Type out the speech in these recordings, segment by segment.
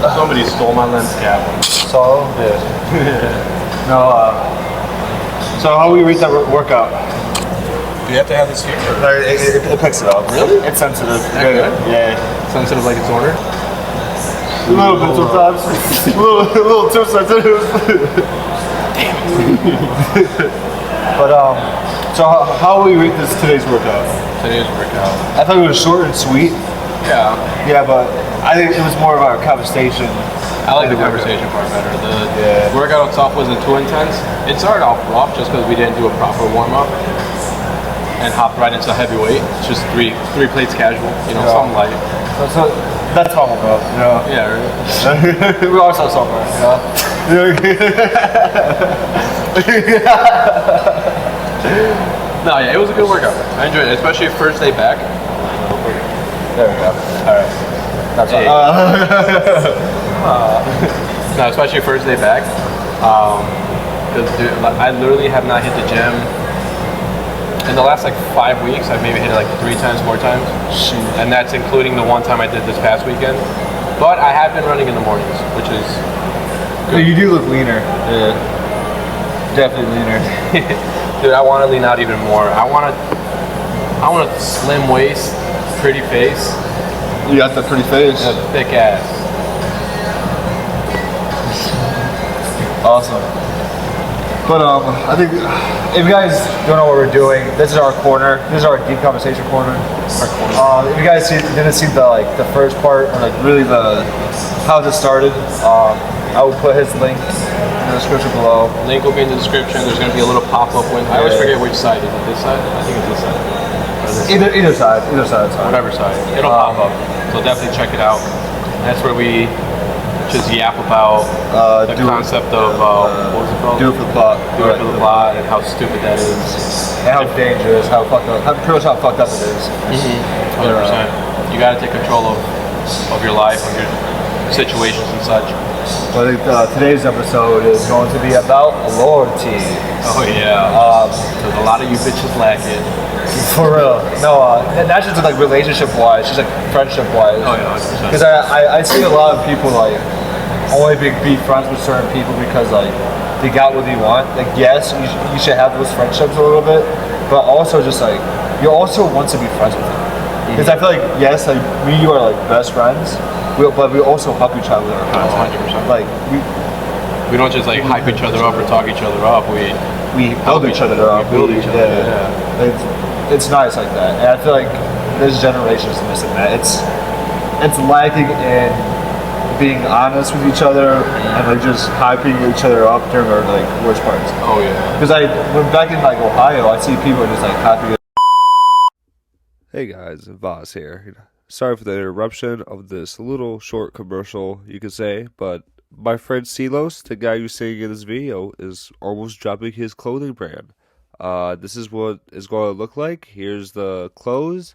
Somebody stole my lens cap. So did. No. So how we rate that workout? Do you have to have this here? No, it picks it up. Really? It's sensitive. Good? Yeah. Sensitive like it's ordered? A little bit sometimes. a little too sensitive. Damn it. But so how will we rate today's workout? Today's workout. I thought it was short and sweet. Yeah. Yeah, but I think it was more of our conversation. I like the conversation part better. The workout itself wasn't too intense. It started off rough just because we didn't do a proper warm-up and hopped right into heavyweight. It's just three plates casual, something light. So that's all about, Yeah, right. we also somewhere, No, yeah, it was a good workout. I enjoyed it, especially first day back. There we go. All right. That's hey. No, especially first day back. Because I literally have not hit the gym in the last 5 weeks. I've maybe hit it 3 times, 4 times. Shoot. And that's including the one time I did this past weekend. But I have been running in the mornings, which is good. You do look leaner. Yeah. Definitely leaner. Dude, I want to lean out even more. I want a slim waist, pretty face. You got the pretty face. And a thick ass. Awesome. But I think if you guys don't know what we're doing, this is our corner. This is our deep conversation corner. If you guys didn't see the first part, or really how this started, I will put his link in the description below. Link will be in the description. There's going to be a little pop-up window. I always forget which side. Is it this side? I think it's this side. Either side. Either side. Whatever side. It'll pop up. So definitely check it out. That's where we just yap about the concept of what was it called? Do it for the plot. Do it for the plot, and how stupid that is. And how dangerous, how fucked up, pretty much how fucked up it is. 100%. You got to take control of your life, of your situations and such. So I think today's episode is going to be about loyalty. Oh yeah. Because a lot of you bitches lack it. For real. No, not just relationship-wise, just friendship-wise. Oh yeah, 100%. Because I see a lot of people only be friends with certain people because they got what they want. Yes, you should have those friendships a little bit, but also just you also want to be friends with them. Because I feel yes, me and you are best friends, but we also help each other with our content. 100%. We don't just hype each other up or talk each other up. We build each other up. We build each other. Yeah. It's nice like that, and I feel this generation is missing that. It's lacking in being honest with each other and just hyping each other up during our worst parts. Oh yeah. Because when back in Ohio, I see people just hyping. Hey guys, Voss here. Sorry for the interruption of this little short commercial, you could say, but my friend Silos, the guy who's singing in this video, is almost dropping his clothing brand. This is what it's going to look like. Here's the clothes.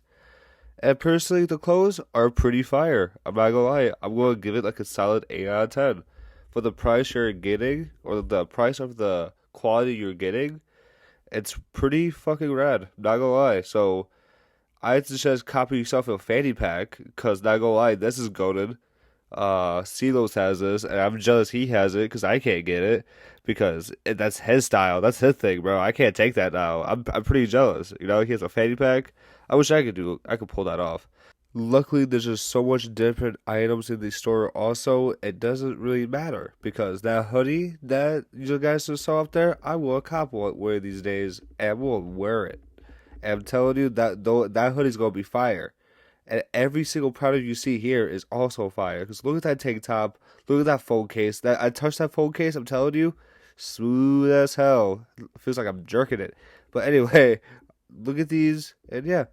And personally, the clothes are pretty fire. I'm not gonna lie. I'm going to give it a solid 8 out of 10. For the price you're getting, or the price of the quality you're getting, it's pretty fucking rad. Not gonna lie. So I'd suggest copy yourself a fanny pack, because not gonna lie, this is golden. Silos has this, and I'm jealous he has it, because I can't get it, because that's his style, that's his thing, bro. I can't take that now. I'm pretty jealous, he has a fanny pack. I wish I could pull that off. Luckily, there's just so much different items in the store also, it doesn't really matter, because that hoodie that you guys just saw up there, I will cop one of these days, and will wear it. And I'm telling you, that hoodie's gonna be fire. And every single product you see here is also fire. Because look at that tank top. Look at that phone case. I touched that phone case, I'm telling you. Smooth as hell. Feels like I'm jerking it. But anyway, look at these. And yeah,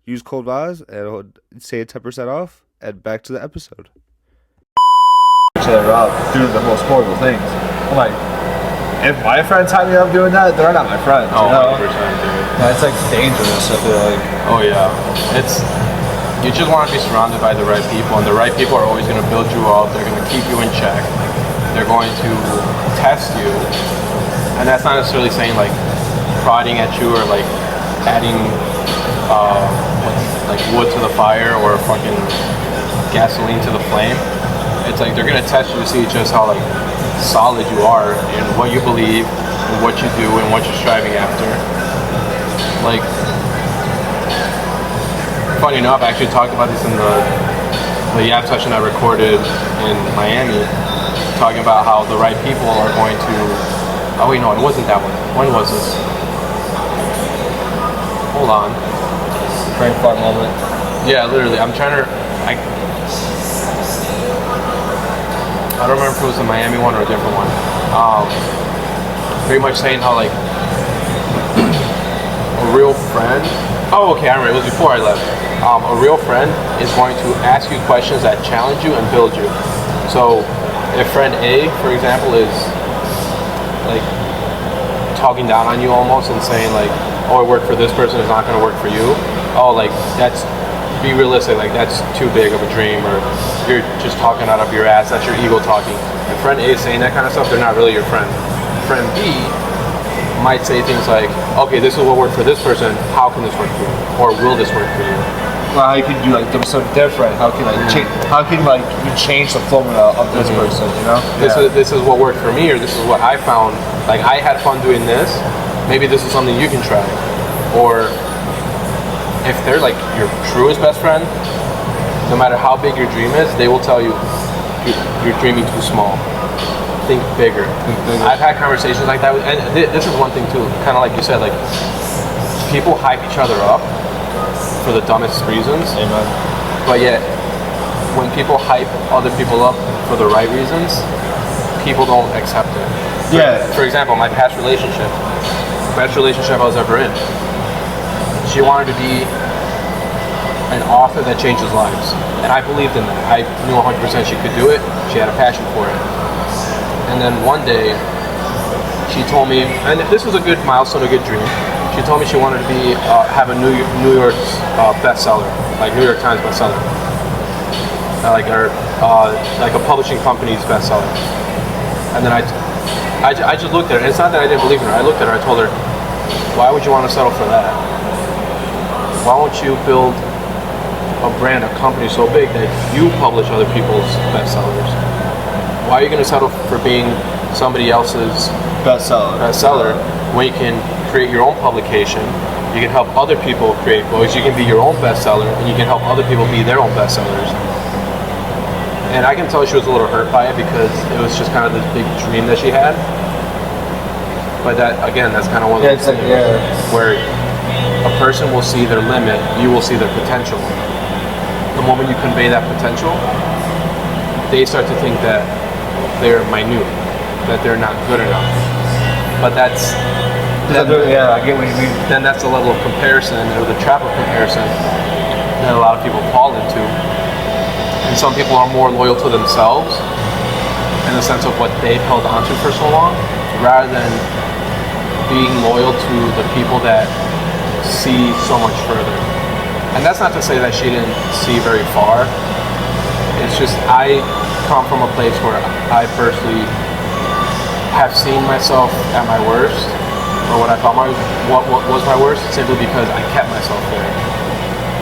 use code VOZ and it'll save 10% off. And back to the episode. Each other up doing the most horrible things. I'm if my friends tie me up doing that, they're not my friends. Oh, 100%, dude. It's dangerous, I feel like. Oh yeah. You just want to be surrounded by the right people, and the right people are always going to build you up. They're going to keep you in check. They're going to test you, and that's not necessarily saying prodding at you or adding wood to the fire or fucking gasoline to the flame. it's like they're gonna test you to see just how like solid you are in what you believe, and what you do, and what you're striving after. Like, funny enough, I actually talked about this in the Yap session I recorded in Miami, talking about how the right people are going to. Oh wait, no, it wasn't that one. When was this? Hold on. Brain fart moment. Yeah, literally. I'm trying to. I don't remember if it was the Miami one or a different one. Pretty much saying how like a real friend. Oh, okay, I remember. It was before I left. A real friend is going to ask you questions that challenge you and build you. So, if friend A, for example, is like talking down on you almost and saying like, "Oh, I work for this person, it's not going to work for you." Oh, like that's. Be realistic, like that's too big of a dream, or you're just talking out of your ass, that's your ego talking. If friend A is saying that kind of stuff, they're not really your friend. Friend B might say things like, okay, this is what worked for this person, how can this work for you? Or will this work for you? Well, how can you like do something different? How can like you change the formula of this person, you know? This is what worked for me, or this is what I found, like I had fun doing this, maybe this is something you can try. Or if they're like your truest best friend, no matter how big your dream is, they will tell you you're dreaming too small. Think bigger. I've had conversations like that, and this is one thing too. Kind of like you said, like people hype each other up for the dumbest reasons. Amen. But yet, when people hype other people up for the right reasons, people don't accept it. For example, my past relationship I was ever in. She wanted to be an author that changes lives. And I believed in that. I knew 100% she could do it. She had a passion for it. And then one day, she told me, and this was a good milestone, a good dream. She told me she wanted to be have a New York's bestseller, like New York Times bestseller, like a publishing company's bestseller. And then I just looked at her, and it's not that I didn't believe in her. I looked at her, I told her, why would you want to settle for that? Why won't you build a brand, a company so big that you publish other people's bestsellers? Why are you going to settle for being somebody else's bestseller when you can create your own publication? You can help other people create books. You can be your own bestseller, and you can help other people be their own bestsellers. And I can tell she was a little hurt by it because it was just kind of this big dream that she had. But that, again, that's kind of one of those things where a person will see their limit, you will see their potential. The moment you convey that potential, they start to think that they're minute, that they're not good enough. But I get what you mean. Then that's the level of comparison, or the trap of comparison, that a lot of people fall into. And some people are more loyal to themselves in the sense of what they've held onto for so long, rather than being loyal to the people that see so much further. And that's not to say that she didn't see very far. It's just I come from a place where I personally have seen myself at my worst, or what I thought what was my worst, simply because I kept myself there.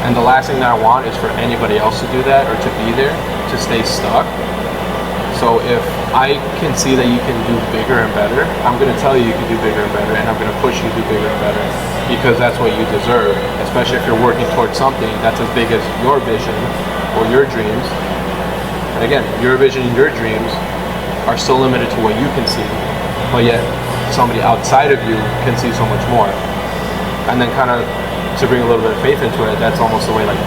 And the last thing that I want is for anybody else to do that, or to be there, to stay stuck. So if I can see that you can do bigger and better, I'm going to tell you you can do bigger and better, and I'm going to push you to do bigger and better, because that's what you deserve, especially if you're working towards something that's as big as your vision or your dreams. And again, your vision and your dreams are still limited to what you can see, but yet somebody outside of you can see so much more. And then kind of to bring a little bit of faith into it, that's almost the way like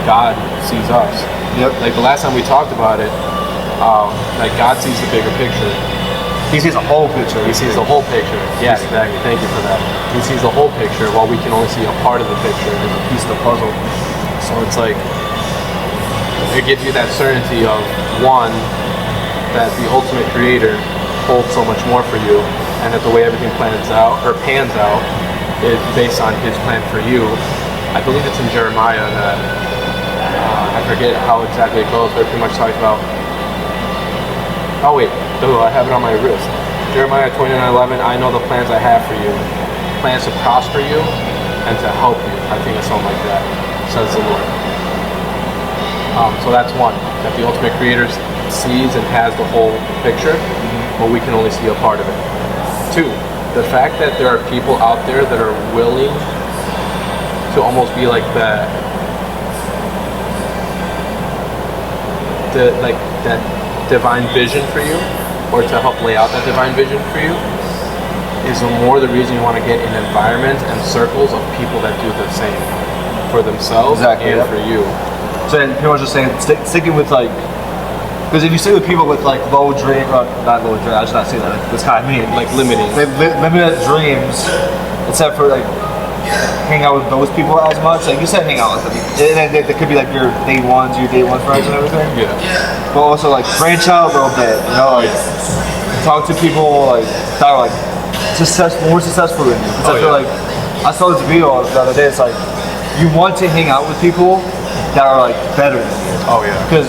God sees us. Yep. Like the last time we talked about it, like God sees the bigger picture. He sees the whole picture. He sees the whole picture. Yeah, exactly. Thank you for that. He sees the whole picture while we can only see a part of the picture as a piece of the puzzle. So it's like, it gives you that certainty of, one, that the ultimate creator holds so much more for you, and that the way everything pans out is based on his plan for you. I believe it's in Jeremiah that, I forget how exactly it goes, but it pretty much talks about, oh wait, I have it on my wrist. Jeremiah 29:11, I know the plans I have for you. Plans to prosper you and to help you. I think it's something like that, says the Lord. So that's one, that the ultimate creator sees and has the whole picture, but we can only see a part of it. 2, the fact that there are people out there that are willing to almost be like that divine vision for you, or to help lay out that divine vision for you, is more the reason you want to get in environments and circles of people that do the same for themselves and for you. So then people are just saying sticking with like, because if you stay with people with like low dream, not low dream, I should not say that. That's kind of mean. Like limiting. Limited dreams, except for like hang out with those people as much. Like you said, hang out with them, and they could be like your day ones friends and everything. Yeah. But also like branch out a little bit, you know, like talk to people like that are like more successful than you. Because I feel like I saw this video the other day. It's like you want to hang out with people that are like better than you. Oh yeah. Because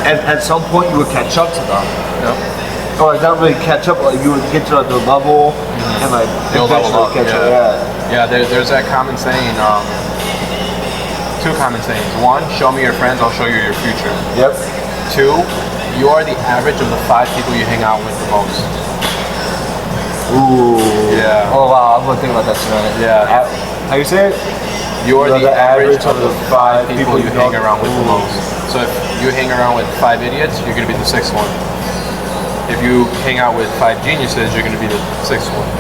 at some point you would catch up to them. Yep. Or like not really catch up, like you would get to their level and like you'll level eventually up. catch up. Yeah. There's that common saying. 2 common sayings. 1, show me your friends, I'll show you your future. Yep. 2, you are the average of the 5 people you hang out with the most. Ooh. Yeah. Oh wow, I'm gonna think about that tonight. Yeah. How you say it? You are the average of the 5 people you hang around with the most. So if you hang around with 5 idiots, you're gonna be the 6th one. If you hang out with 5 geniuses, you're gonna be the 6th one.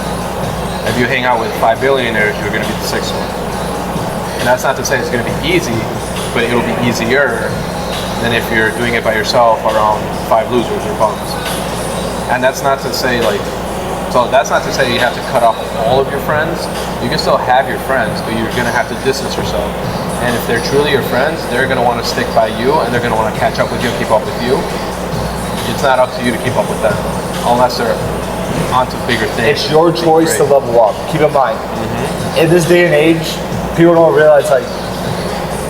If you hang out with 5 billionaires, you're gonna be the 6th one. And that's not to say it's gonna be easy, but it'll be easier than if you're doing it by yourself around 5 losers or bums. And that's not to say that's not to say you have to cut off all of your friends. You can still have your friends, but you're gonna have to distance yourself. And if they're truly your friends, they're gonna want to stick by you, and they're gonna want to catch up with you and keep up with you. It's not up to you to keep up with them, unless they're onto bigger things. It's your choice to level up. Keep in mind, in this day and age, people don't realize like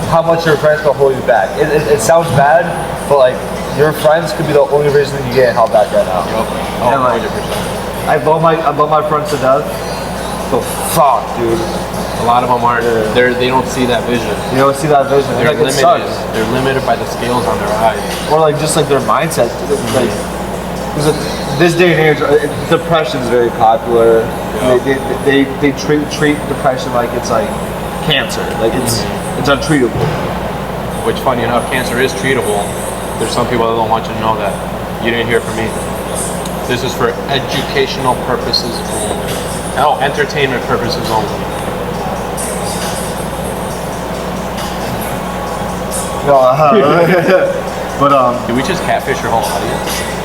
how much your friends can hold you back. It sounds bad, but like your friends could be the only reason you get held back right now. Yep. Oh, and, like, 100%. I love my friends to death, but fuck, dude. A lot of them aren't. They don't see that vision. You don't see that vision. They're like, limited. it sucks. They're limited by the scales on their eyes. Or like just like their mindset. Like, because this day and age, depression is very popular. Yeah. They treat depression like it's like cancer. Like it's untreatable. Which, funny enough, cancer is treatable. There's some people that don't want you to know that. You didn't hear from me. This is for educational purposes only. No, entertainment purposes only. No, but Did we just catfish your whole audience?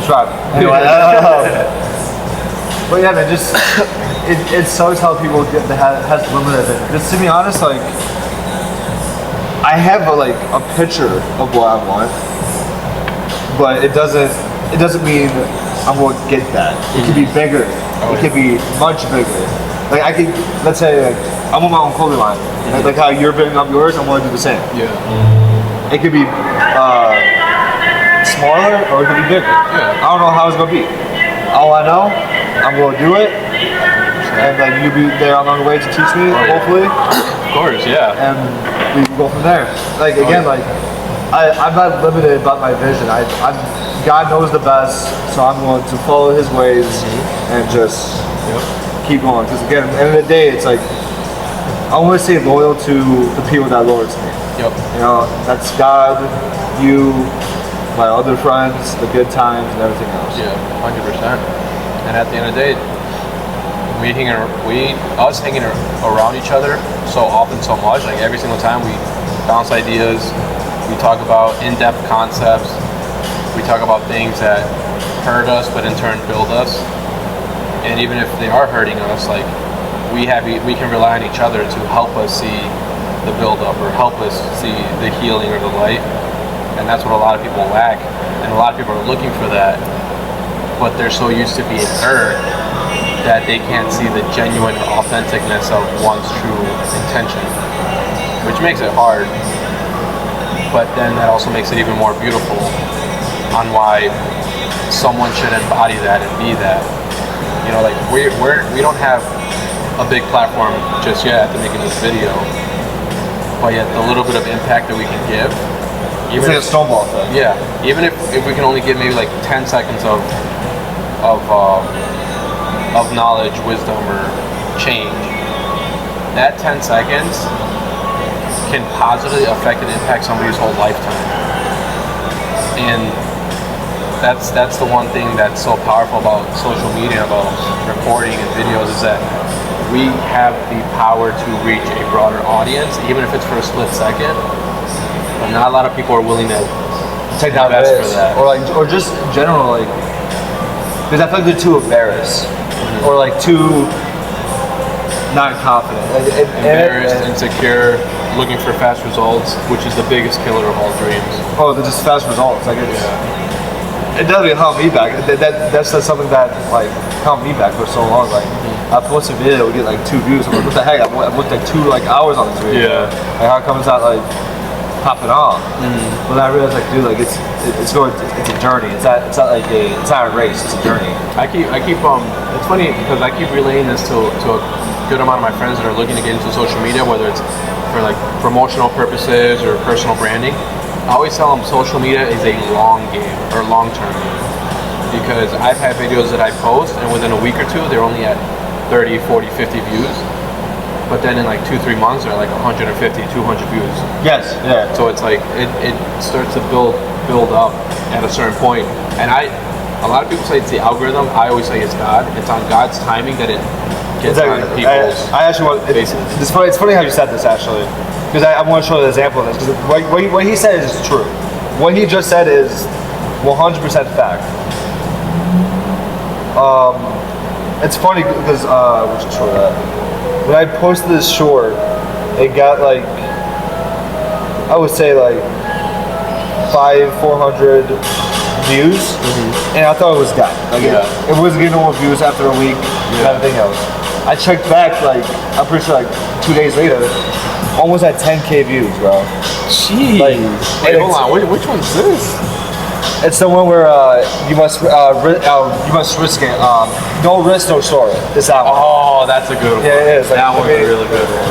subscribe. Anyway, but yeah, man, just it sucks how people has limited it. Because to be honest, like I have a picture of what I want, but it doesn't mean I'm going to get that. It could be bigger. It could be much bigger. Like I could, let's say, like I'm on my own clothing line. Like how you're building up yours, I'm going to do the same. Yeah. It could be smaller or it could be bigger. Yeah. I don't know how it's going to be. All I know, I'm going to do it, and like you'll be there on the way to teach me, hopefully. Of course, yeah. And we can go from there. Like again, like I'm not limited about my vision. I'm God knows the best, so I'm going to follow His ways and just keep going. Because again, at the end of the day, it's like I want to stay loyal to the people that are loyal to me. Yep. You know, that's God, you, my other friends, the good times, and everything else. Yeah, 100%. And at the end of the day, us hanging around each other so often, so much, like every single time we bounce ideas, we talk about in-depth concepts, we talk about things that hurt us but in turn build us. And even if they are hurting us, like we can rely on each other to help us see the build-up or help us see the healing or the light. And that's what a lot of people lack, and a lot of people are looking for that, but they're so used to being hurt that they can't see the genuine authenticness of one's true intention, which makes it hard. But then that also makes it even more beautiful on why someone should embody that and be that. You know, like we don't have a big platform just yet at the making of this video, but but yet the little bit of impact that we can give. It's like a snowball thing. Yeah, even if we can only give maybe like 10 seconds of knowledge, wisdom, or change, that 10 seconds can positively affect and impact somebody's whole lifetime. And that's the one thing that's so powerful about social media, about recording and videos, is that we have the power to reach a broader audience, even if it's for a split second. But not a lot of people are willing to Take down invest risks. for that. Or just in general, like, because I feel like they're too embarrassed, or like too not confident. Embarrassed, insecure, looking for fast results, which is the biggest killer of all dreams. Oh, they're just fast results. Like it definitely held me back. That's something that like held me back for so long. Like I post a video, we get like 2 views. I'm like, what the heck? I've looked like 2 hours on this video. Yeah. Like how come it's not like popping off? But then I realized like, dude, like it's a journey. It's not a race. It's a journey. I keep it's funny because I keep relaying this to a good amount of my friends that are looking to get into social media, whether it's for like promotional purposes or personal branding. I always tell them social media is a long game or long-term game, because I've had videos that I post and within a week or two they're only at 30, 40, 50 views, but then in like 2-3 months they're like 150, 200 views. Yes. Yeah. So it's like it starts to build up at a certain point. And a lot of people say it's the algorithm. I always say it's God. It's on God's timing that it gets on people's I actually want. faces. It's funny how you said this actually, because I want to show an example of this. Because what he said is true. What he just said is 100% fact. It's funny because which is short that. When I posted this short, it got like, I would say like 400 views, and I thought it was done. Like it wasn't getting no more views after a week and everything else. I checked back, like I'm pretty sure like 2 days later, almost at 10K views, bro. Jeez. Like, wait, hold on. Which one's this? It's the one where you must risk it. No risk, no story. It's that one. Oh, that's a good one. Yeah, it is. Like, That one's a really good one.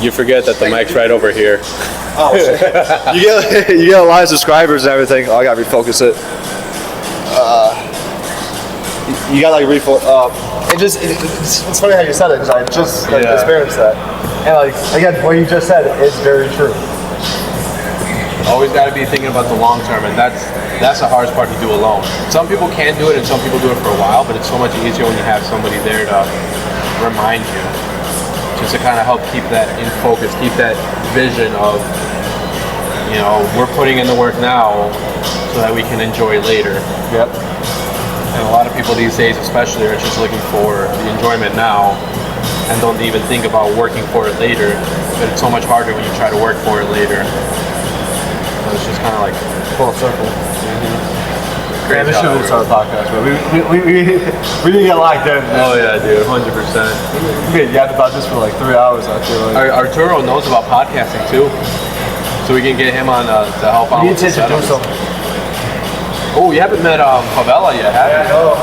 You forget that the mic's right over here. Oh, shit. you get a lot of subscribers and everything. Oh, I gotta refocus it. You gotta like refocus. It's funny how you said it, because I just experienced that. And like again, what you just said is very true. Always got to be thinking about the long term, and that's the hardest part to do alone. Some people can do it, and some people do it for a while, but it's so much easier when you have somebody there to remind you, just to kind of help keep that in focus, keep that vision of, we're putting in the work now so that we can enjoy later. Yep. And a lot of people these days especially are just looking for the enjoyment now and don't even think about working for it later. But it's so much harder when you try to work for it later. So it's just kind of like Full circle. Great This should job. be our podcast, bro. We didn't get locked in. Oh yeah, dude, 100%. We could yap about this for like 3 hours, I feel like. Arturo knows about podcasting too, so we can get him on to help out. We need with to the introduce setup. him. Oh, you haven't met Favela yet, have you? No.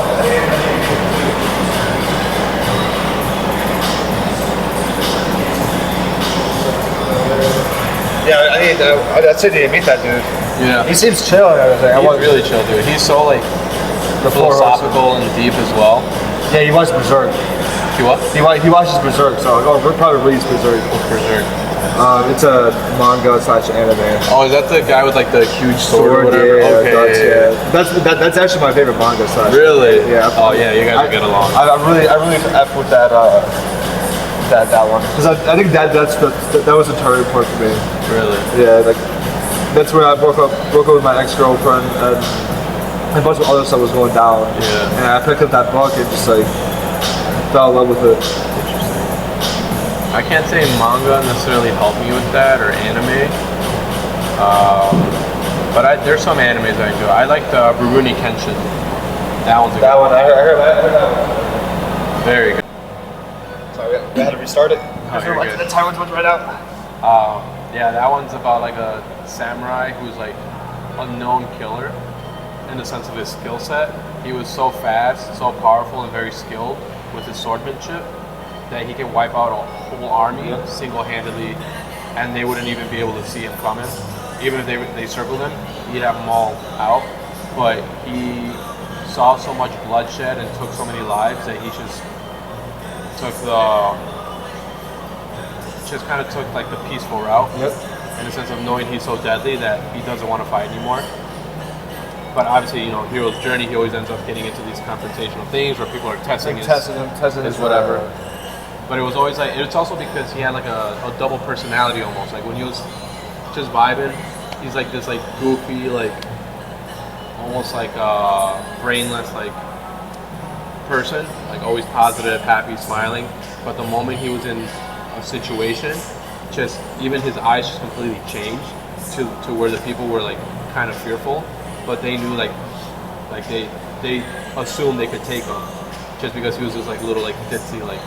Yeah, I'd say to meet that dude. Yeah. He seems chill and everything. He's really chill, dude. He's so like philosophical and deep as well. Yeah, he watches Berserk. He what? He watches Berserk, so we're probably reads Berserk. Berserk. It's a manga / anime. Oh, is that the guy with like the huge sword or whatever? Yeah, Okay. That's actually my favorite manga / Really? Yeah. Oh yeah, you guys will get along. I really F with that one, because I think that was a turning point for me. Really? Yeah, like that's when I broke up with my ex-girlfriend, and a bunch of other stuff was going down. Yeah. And I picked up that book and just like fell in love with it. I can't say manga necessarily helped me with that or anime, but there's some animes I enjoy. I like the Rurouni Kenshin. That one's a good one. I heard that one. Very good. Sorry, we had to restart it. Oh, you're good. The timer's much right now. Yeah, that one's about like a samurai who's like a known killer, in the sense of his skill set. He was so fast, so powerful, and very skilled with his swordsmanship that he can wipe out a whole army single-handedly, and they wouldn't even be able to see him coming. Even if they circled him, he'd have them all out. But he saw so much bloodshed and took so many lives that he just kind of took like the peaceful route. In the sense of knowing he's so deadly that he doesn't want to fight anymore. But obviously, you know, hero's journey, he always ends up getting into these confrontational things where people are testing his whatever. But it was always like, it's also because he had like a double personality almost. Like when he was just vibing, he's like this like goofy, like almost like brainless like person, like always positive, happy, smiling. But the moment he was in a situation, just even his eyes just completely changed to where the people were like kind of fearful, but they knew like they assumed they could take him just because he was this like little like ditzy like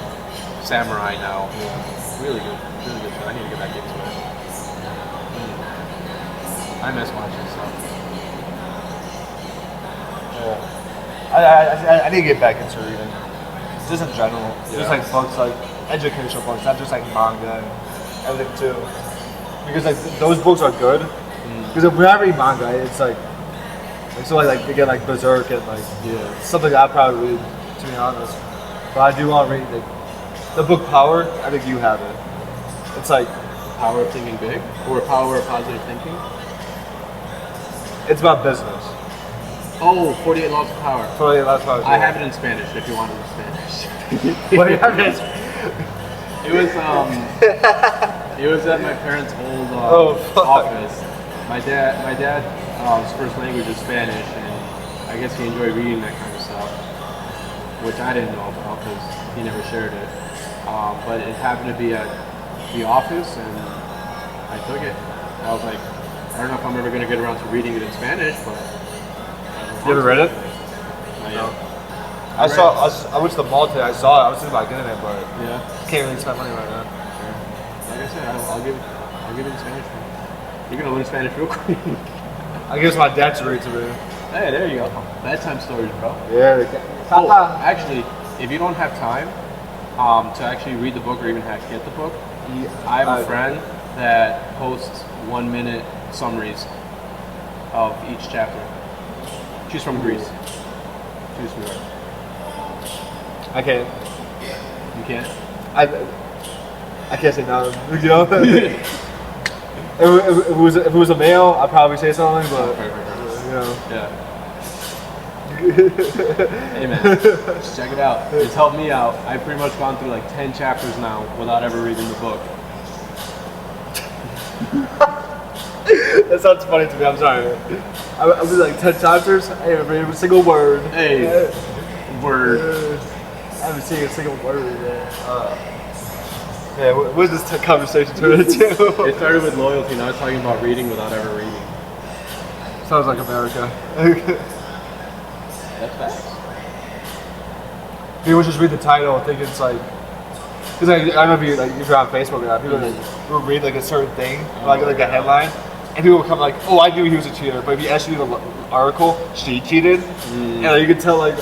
samurai now. Yeah. Really good show. I need to get back into it. I miss watching stuff. Yeah. I need to get back into reading. Just in general. Just like books, like educational books, not just like manga and everything too. Because like those books are good. Because when I read manga, it's like so like they get like Berserk and like something that I probably read, to be honest. But I do want to read the book Power. I think you have it. It's like Power of Thinking Big or Power of Positive Thinking. It's about business. Oh, 48 Laws of Power. 48 Laws of Power. I have it in Spanish if you want it in Spanish. What happened? It was at my parents' old office. My dad's first language is Spanish, and I guess he enjoyed reading that kind of stuff, which I didn't know about because he never shared it. But it happened to be at the office, and I took it. I was like, I don't know if I'm ever going to get around to reading it in Spanish, but... You ever read it? No. I went to the mall today, I saw it, I was thinking about getting it, but can't really spend money right now. Like I said, I'll give it in Spanish. You're going to learn Spanish real quick. I guess my dad to read to me. Hey, there you go. Bedtime stories, bro. Yeah. Actually, if you don't have time to actually read the book or even get the book, I have a friend that posts 1-minute summaries of each chapter. She's from Greece. She's from Greece. I can't. You can't? I can't say no. You know? if it was a male, I'd probably say something, but you know. Yeah. Hey man, just check it out. It's helped me out. I've pretty much gone through like 10 chapters now without ever reading the book. That sounds funny to me, I'm sorry. I was like 10 chapters, I haven't read a single word. Hey, word. I haven't seen a single word yet. What does this conversation turn into? It started with loyalty, now it's talking about reading without ever reading. Sounds like America. That's facts. People just read the title and think it's like, because I don't know if you're on Facebook or not, people will read like a certain thing, like a headline, and people will come like, oh, I knew he was a cheater, but if you actually read the article, she cheated, and like, you can tell like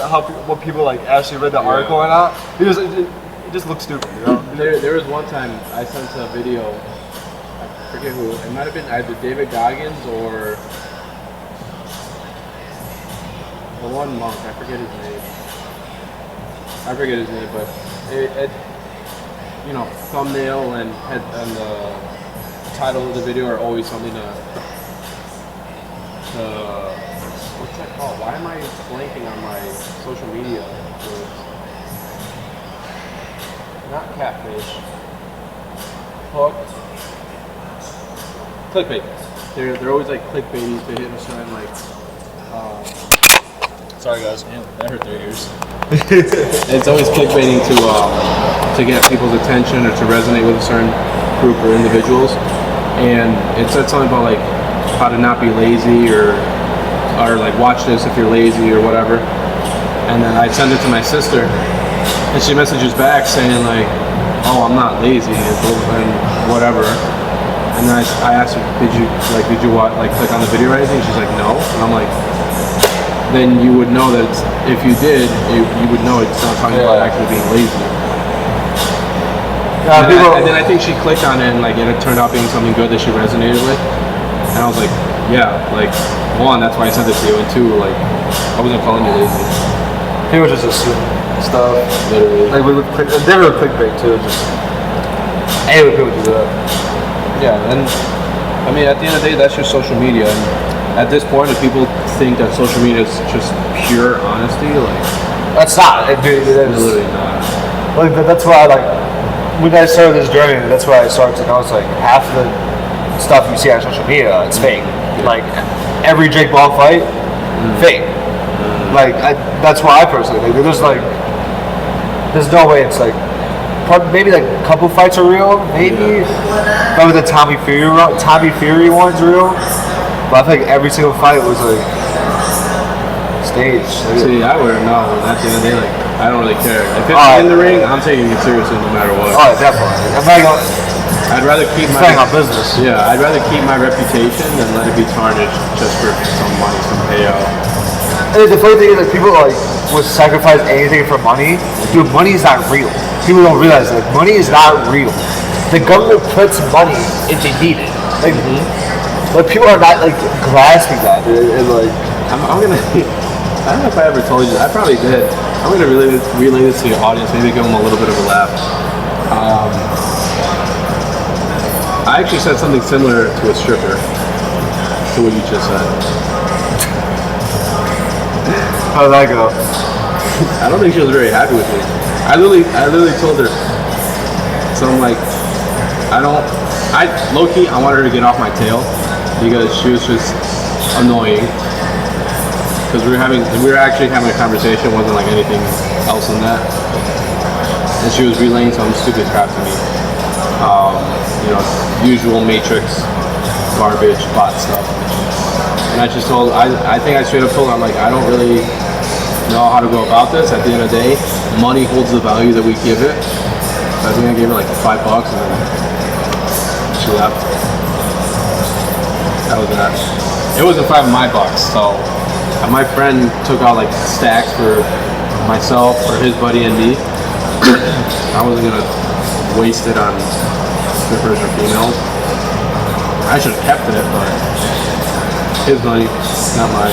what people like actually read the article or not. It just looks stupid, you know? There was one time I sent a video, I forget who, it might have been either David Goggins or the one monk, I forget his name. But it you know, thumbnail and the title of the video are always something to what's that called? Why am I blanking on my social media words? Not catfish. Hooked. Clickbait. They're always like clickbaity to hit a certain like sorry guys, man, that hurt their ears. It's always clickbaiting to get people's attention or to resonate with a certain group or individuals. And it said something about like how to not be lazy or like watch this if you're lazy or whatever. And then I send it to my sister, and she messages back saying like, "Oh, I'm not lazy," and whatever. And then I asked her, "Did you click on the video or anything?" She's like, "No," and I'm like, then you would know that if you did, you would know it's not talking about actually being lazy. And then I think she clicked on it and like it turned out being something good that she resonated with. And I was like, yeah, like one, that's why I sent it to you, and two, like I wasn't calling you lazy. People just assume stuff. Literally. Like with clickbait too. Just anyway, people do that. Yeah, and I mean at the end of the day, that's just social media. And at this point, if people think that social media is just pure honesty, like That's not. Dude, that's literally not. Like that's why I like. When I started this journey, that's why I started to notice like half of the stuff you see on social media, it's fake. Like every Jake Paul fight, fake. Like that's why I personally think there's no way it's like maybe like a couple fights are real, maybe. Maybe the Tommy Fury one's real, but I think every single fight was like staged. See, I wouldn't know. At the end of the day, like I don't really care. If it's in the ring, I'm taking it seriously no matter what. Oh, definitely. I'm not going. I'd rather keep my business. Yeah, I'd rather keep my reputation than let it be tarnished just for some money, some payout. And the funny thing is that people like would sacrifice anything for money. Dude, money is not real. People don't realize that money is not real. The government puts money into heating. Like, but people are not like grasping that. And like, I'm gonna. I don't know if I ever told you. I probably did. I'm gonna relay this to the audience. Maybe give them a little bit of a laugh. I actually said something similar to a stripper, to what you just said. how did that go? I don't think she was very happy with me. I literally told her. So I'm like, low-key, I wanted her to get off my tail because she was just annoying. Because we were actually having a conversation, it wasn't like anything else than that. And she was relaying some stupid crap to me. Usual Matrix, garbage, bot stuff. And I just I think I straight up told her, I'm like, I don't really know how to go about this. At the end of the day, money holds the value that we give it. So I think I gave her like $5 and then she left. That was that. It wasn't $5 of my bucks, so my friend took out like stacks for myself, for his buddy and me. I wasn't gonna waste it on strippers or females. I should have kept it, but his money, not mine.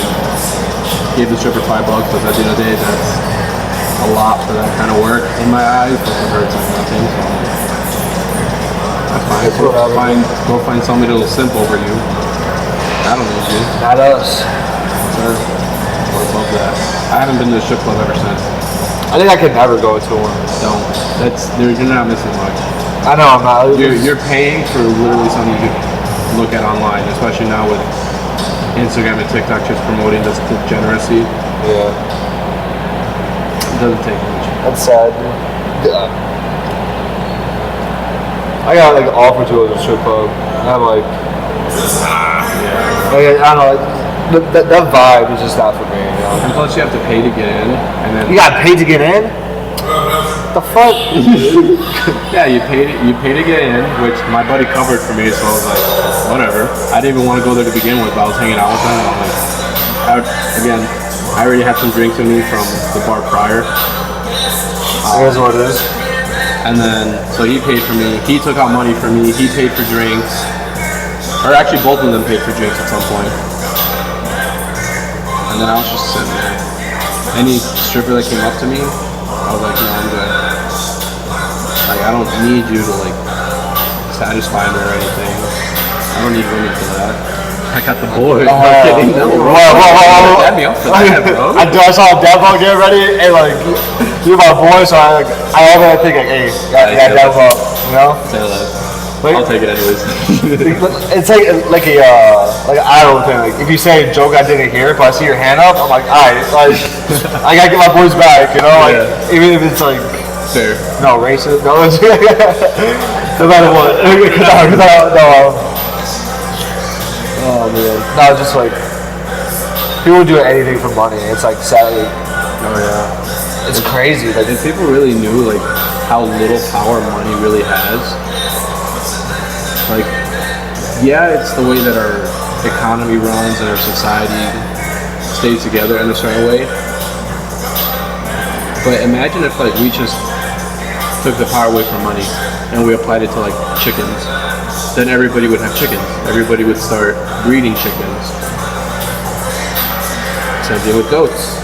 Gave the stripper $5, but at the end of the day, that's a lot for that kind of work in my eyes. But for her, it's like nothing. So that's fine. Go find somebody that'll simp over you. I don't need you. Not us. Sure. We're above that. I haven't been to a strip club ever since. I think I could never go to one. Don't. You're not missing much. I know I'm not. You're paying for literally something you could look at online, especially now with Instagram and TikTok just promoting this degeneracy. Yeah. It doesn't take much. That's sad, dude. Yeah. I got like offered to go to a strip club, and I'm like, I don't know. That vibe is just not for me. You know? And plus, you have to pay to get in, and then you got paid to get in. The fuck? Yeah, you pay to get in, which my buddy covered for me, so I was like, whatever. I didn't even want to go there to begin with, but I was hanging out with him, and I'm like, I already had some drinks with me from the bar prior. Here's what it is. And then, so he paid for me. He took out money for me. He paid for drinks. Or actually, both of them paid for drinks at some point. And then I was just sitting there. Any stripper that came up to me, I was like, no, I'm good. Like, I don't need you to, like, satisfy me or anything. I don't need women for that. I got the boys. Whoa. Set me up for that, bro. I saw Devo get ready, and like, you're my boy, so I always think like, hey, got Devo, you know? Say less. I'll take it anyways. It's like an idol thing. Like, if you say a joke I didn't hear, if I see your hand up, I'm like, alright, like, I gotta get my boys back, you know? Like, even if it's like, fair. No, racist, no, no matter what. Oh man. No, just like people do anything for money. It's like sadly. Oh yeah. It's crazy. Like if people really knew like how little power money really has. Like, yeah, it's the way that our economy runs and our society stay together in a certain way. But imagine if like we just took the power away from money and we applied it to like chickens. Then everybody would have chickens. Everybody would start breeding chickens. Same thing with goats.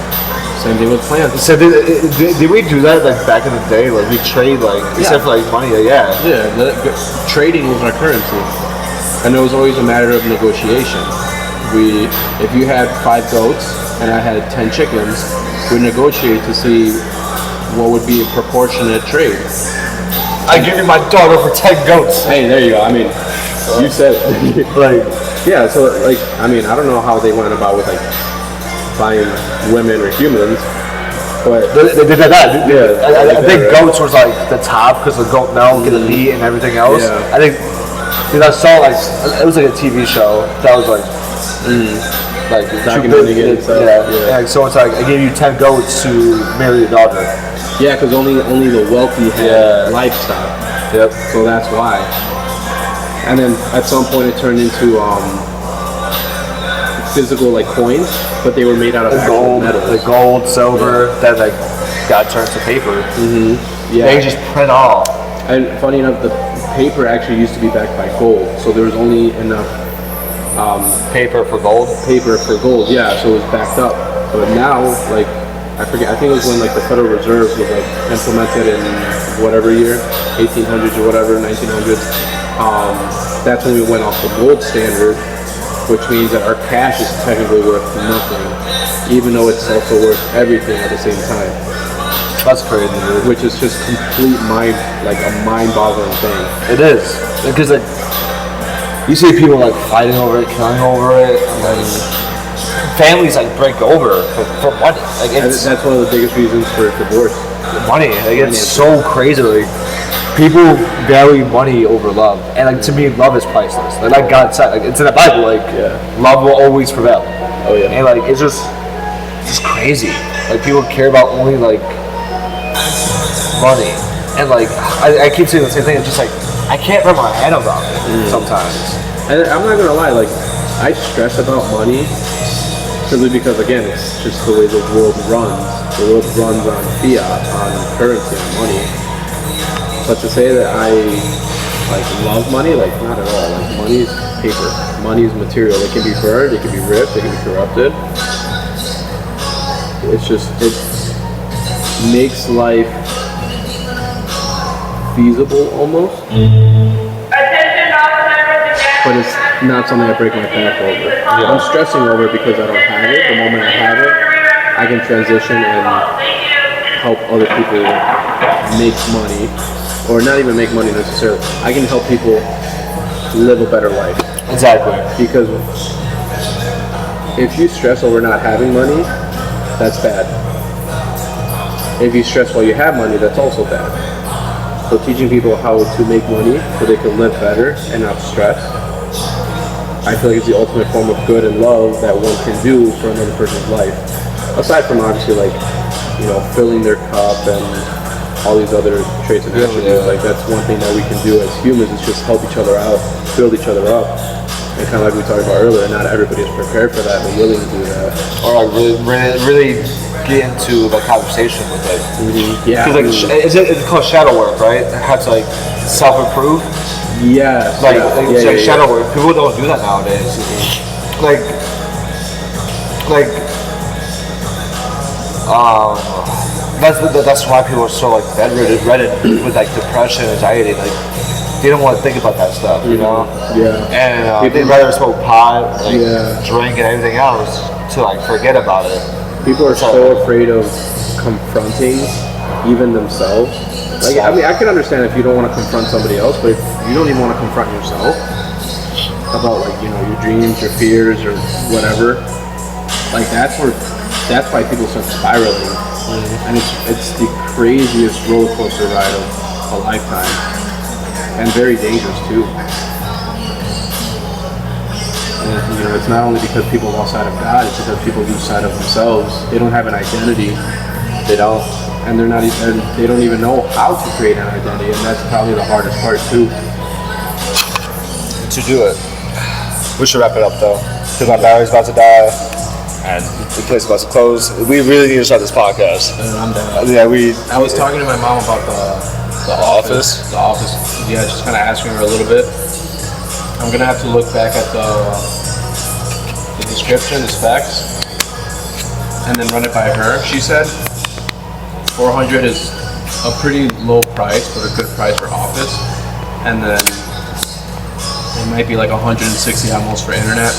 Same thing with plants. So did we do that like back in the day? Like we trade like except for like money, yeah. Trading was our currency, and it was always a matter of negotiation. If you had 5 goats and I had 10 chickens, we negotiate to see what would be a proportionate trade. I give you my daughter for 10 goats. Hey, there you go. I mean, you said it. Like, yeah. So like, I mean, I don't know how they went about with like buying women or humans, but they did that. Yeah, I think goats was like the top because the goat milk and the meat and everything else. Yeah. I think because I saw like it was like a TV show that was like documenting it and stuff. Yeah. And so it's like I gave you 10 goats to marry your daughter. Yeah, because only the wealthy had livestock. Yep. So that's why. And then at some point it turned into physical like coins, but they were made out of actual metal. The gold, silver, that like got turned to paper. Mm-hmm. Yeah. They just print off. And funny enough, the paper actually used to be backed by gold, so there was only enough Paper for gold. paper for gold. Yeah, so it was backed up. But now, like, I forget. I think it was when like the Federal Reserve was like implemented in whatever year, 1800s or whatever, 1900s. That's when we went off the gold standard, which means that our cash is technically worth nothing, even though it's also worth everything at the same time. That's crazy, dude. Which is just complete mind-boggling thing. It is because like you see people like fighting over it, killing over it, and like families like break over for money. Like it's that's one of the biggest reasons for divorce. money. Like it's so crazy. Like people value money over love, and like to me, love is priceless. Like God said, like it's in the Bible. Like love will always prevail. Oh yeah. And like it's just crazy. Like people care about only like money, and like I keep saying the same thing. It's just like I can't wrap my head around it sometimes. And I'm not gonna lie, like I stress about money simply because again, it's just the way the world runs. The world runs on fiat, on currency, on money. But to say that I like love money, like not at all. Like money is paper, money is material. It can be burned, it can be ripped, it can be corrupted. It's just it makes life feasible almost. But it's not something I break my back over. I'm stressing over it because I don't have it. The moment I have it, I can transition and help other people make money, or not even make money necessarily. I can help people live a better life. Exactly. Because if you stress over not having money, that's bad. If you stress while you have money, that's also bad. So teaching people how to make money so they can live better and not stress, I feel like it's the ultimate form of good and love that one can do for another person's life. Aside from obviously like, you know, filling their cup and all these other traits and attributes, like that's one thing that we can do as humans is just help each other out, build each other up. And kind of like we talked about earlier, not everybody is prepared for that, but willing to do that. Or like really get into the conversation with it. Yeah. Because like it's called shadow work, right? It has to like self-improve. Yes. Like shadow work. People don't do that nowadays. That's why people are so like bedridden with like depression, anxiety. Like they don't want to think about that stuff, you know. Yeah. And they'd rather smoke pot, drink, and everything else to like forget about it. People are so afraid of confronting even themselves. Like, I mean, I can understand if you don't want to confront somebody else, but if you don't even want to confront yourself about, like, you know, your dreams, your fears, or whatever, like that's why people start spiraling, and it's the craziest roller coaster ride of a lifetime, and very dangerous too. And, you know, it's not only because people lost sight of God; it's because people lose sight of themselves. They don't have an identity. They don't. And they don't even know how to create an identity, and that's probably the hardest part too. To do it. We should wrap it up though, because my battery's about to die. and the place is about to close. We really need to start this podcast. I'm down. Yeah, I was talking to my mom about the office. The office. Yeah, just kind of asking her a little bit. I'm gonna have to look back at the description, the specs, and then run it by her. She said 400 is a pretty low price, but a good price for office, and then it might be like 160 almost for internet.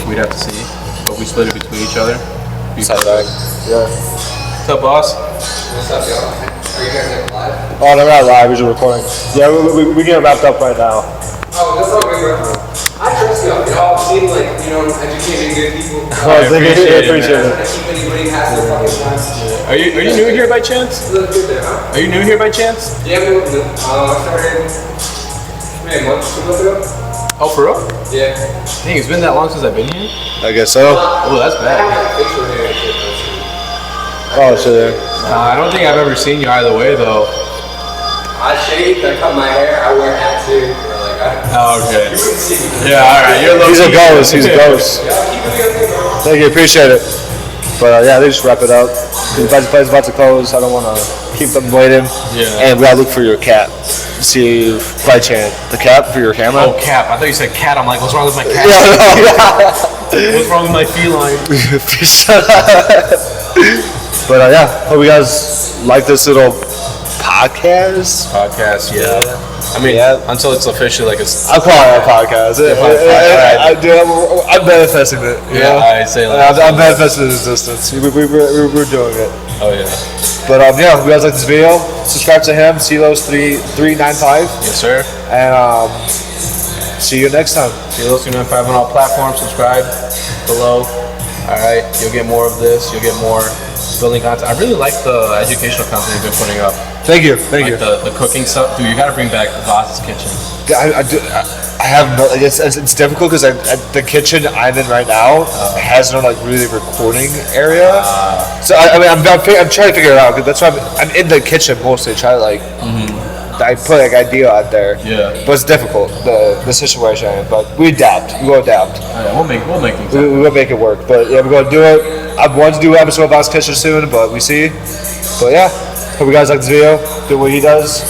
We'd have to see, but we split it between each other. Yeah. What's up, boss? What's up, y'all? Are you guys like live? Oh, no, we're not live. We're just recording. Yeah, we get wrapped up right now. Oh, that's all good, bro. I trust y'all. Y'all seem like, educating good people. Oh, thank you. Appreciate I keep anybody past their fucking time. Are you new here by chance? You look good there, huh? Are you new here by chance? Yeah, I'm new. I started maybe a month, 2 months ago. Oh, for real? Yeah. Dang, it's been that long since I've been here? I guess so. Oh, that's I bad. have like facial hair and shit. Oh, shit. I don't think I've ever seen you either way, though. I shaved, I cut my hair, I wear hats too. Oh, okay. You wouldn't see me. Yeah, alright. You're low He's a key. ghost. He's a ghost. Y'all keep it together, bro. Thank you. Appreciate it. But yeah, they just wrap it up. The place is about to close. I don't want to keep them waiting. Yeah. And we gotta look for your cat. See if by chance the cap for your camera. Oh, cap. I thought you said cat. I'm like, what's wrong with my cat? Yeah, What's wrong with my feline? But yeah, hope you guys like this little podcast. Podcast, yeah. I mean, until it's officially like it's. I'll call it a podcast. I'm manifesting it. You know? I say like. I'm manifesting existence. We're doing it. Oh yeah. But yeah, if you guys like this video, subscribe to him, CLOS3395, Yes, sir. and see you next time. You're listening to 5 on all platforms. Subscribe below. All right, you'll get more of this. You'll get more building content. I really like the educational content you've been putting up. Thank you. Like the cooking stuff, dude. You got to bring back Voss's kitchen. I have no. It's difficult because the kitchen I'm in right now has no like really recording area. So I'm trying to figure it out because that's why I'm in the kitchen mostly. Try to like I put like idea out there. Yeah. But it's difficult the situation. But we adapt. We will adapt. Yeah, we'll make things. We will make it work. But yeah, we're gonna do it. I want to do an episode about his kitchen soon, but we see. But yeah, hope you guys like this video. Do what he does,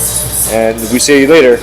and we see you later.